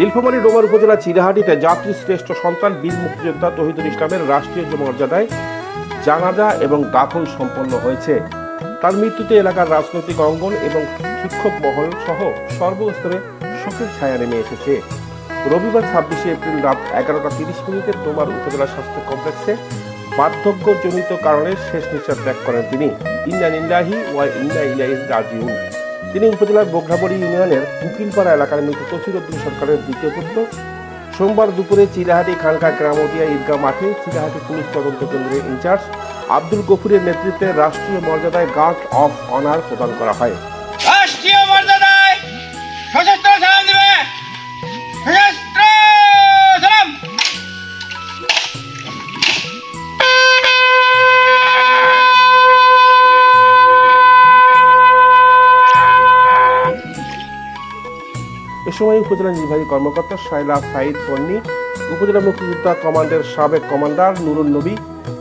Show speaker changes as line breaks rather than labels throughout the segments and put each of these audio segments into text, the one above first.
নীলফামারী ডোমার উপজেলা চিরাহাটিতে জাতির শ্রেষ্ঠ সন্তান বীর মুক্তিযোদ্ধা তৌহিদুল ইসলামের রাষ্ট্রীয় মর্যাদায় জানাজা এবং দাফন সম্পন্ন হয়েছে। তার মৃত্যুতে এলাকার রাজনৈতিক অঙ্গন এবং শিক্ষক মহল সহ সর্বস্তরে শোকের ছায়া নেমে এসেছে। রবিবার 26শে এপ্রিল রাত 11টা 30 ডোমার উপজেলা স্বাস্থ্য কমপ্লেক্সে বার্ধক্যজনিত কারণে শেষ নিঃশ্বাস ত্যাগ করেন তিনি। ইন্না লিল্লাহি ওয়া ইন্না ইলাইহি রাজিউন। তিনি উপজেলার বগরাবড়ি ইউনিয়নের উকিলপাড়া এলাকার মৃত তসিরউদ্দিন সরকারের দ্বিতীয় পুত্র। সোমবার দুপুরে চিরাহাটি খানকা গ্রামদিয়া ঈদগাহ মাঠে চিরাহাটি পুলিশ তদন্ত কেন্দ্রের ইনচার্জ আব্দুল গফুরের নেতৃত্বে রাষ্ট্রীয় মর্যাদায় গার্ড অফ অনার প্রদান করা হয়।
রাষ্ট্রীয় মর্যাদায় সশস্ত্র সালাম দিবে। সশস্ত্র সালাম।
এ সময় উপজেলা নির্বাহী কর্মকর্তা শাইলা সাইদ পন্নী, উপজেলা মুক্তিযোদ্ধা কমান্ডের সাবেক কমান্ডার নুরুল নবী,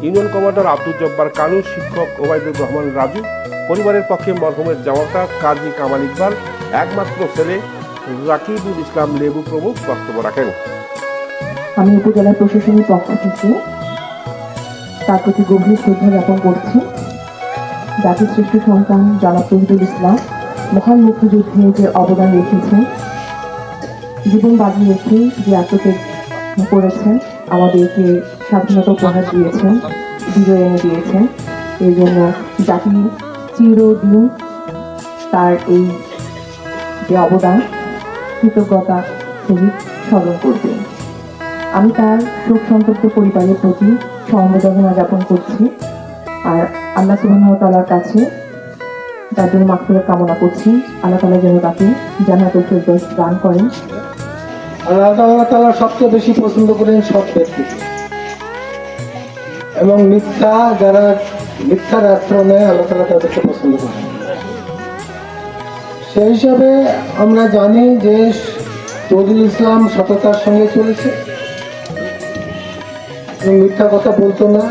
ইউনিয়ন কমান্ডার আব্দুল জব্বার কানু, শিক্ষক ওবায়দুর রহমান রাজু, পরিবারের পক্ষে মরহুমের জামাতা কাজী কামাল ইকবাল, একমাত্র ছেলে রাকিবুল ইসলাম লেবু প্রমুখ বক্তব্য রাখেন।
আমি উপজেলা প্রশাসনের পক্ষ থেকে তার প্রতি গভীর শ্রদ্ধা জ্ঞাপন করছি। জাতির শ্রেষ্ঠ সন্তান জনাব তৌহিদুল ইসলাম মহান মুক্তিযুদ্ধে যে অবদান রেখেছেন, জীবন বাজি রেখে যে আত্মত্যাগ করেছেন, আমাদেরকে স্বাধীনতা উপহার দিয়েছেন, বিজয় এনে দিয়েছেন। এই জন্য জাতি চিরদিন তার এই যে অবদান কৃতজ্ঞতা সহিত স্মরণ করবে। আমি তার শোক সন্তপ্ত পরিবারের প্রতি সমবেদনা জ্ঞাপন করছি, আর আল্লাহ সুবহানাহু ওয়া তাআলার কাছে তার জন্য মাগফিরাত কামনা করছি। আল্লাহ তাআলা যেন তাকে জান্নাতুল ফেরদৌস দান করেন।
আল্লাহ তাআলা সবচেয়ে বেশি পছন্দ করেন সৎ ব্যক্তিকে, এবং যারা মিথ্যার আশ্রয় নেয় আল্লাহ তাআলা তাদেরকে পছন্দ করেন। সেই হিসাবে আমরা জানি যে তৌহিদুল ইসলাম সততার সঙ্গে চলেছে এবং মিথ্যা কথা বলতো না।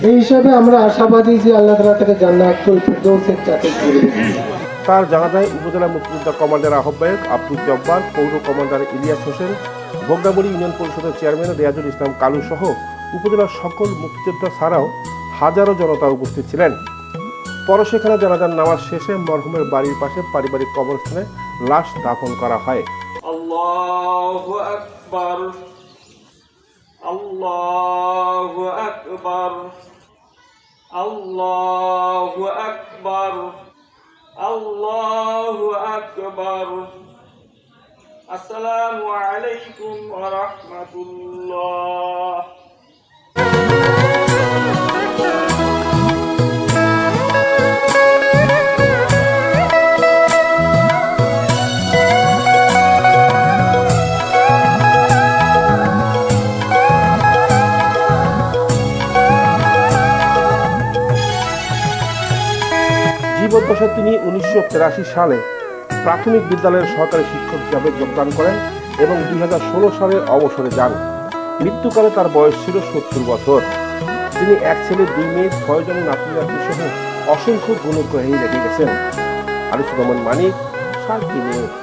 এই হিসাবে আমরা আশাবাদী যে আল্লাহ তাআলা তাকে জান্নাতুল ফেরদৌসের চাকরি করে দেবেন।
তার জানাজায় উপজেলা মুক্তিযোদ্ধা কমান্ডার আহ্বায়ক আব্দুল জব্বার, পৌর কমান্ডার ইলিয়াস হোসেন, বগরাবড়ি ইউনিয়ন পরিষদের চেয়ারম্যান রিয়াজুল ইসলাম কালু সহ উপজেলার সকল মুক্তিযোদ্ধা ছাড়াও হাজারো জনতা উপস্থিত ছিলেন। পরে সেখানে জানাজার নামাজ শেষে মরহুমের বাড়ির পাশে পারিবারিক কবরস্থানে লাশ দাফন করা হয়।
আল্লাহু আকবার, আল্লাহু আকবার, আল্লাহু আকবার, আল্লাহু আকবার। আসসালামু আলাইকুম ওয়া রাহমাতুল্লাহ।
জীবদ্দশায় তিনি 1983 সালে প্রাথমিক বিদ্যালয়ের সহকারী শিক্ষক হিসাবে যোগদান করেন এবং 2016 সালে অবসরে যান। মৃত্যুকালে তার বয়স ছিল 70 বছর। তিনি এক ছেলে, 2 মেয়ে, 6 জন নাতি সহ অসংখ্য গুণগ্রাহী রেখে গেছেন। আনিসুর রহমান মানিক, সার্কি নিউজ।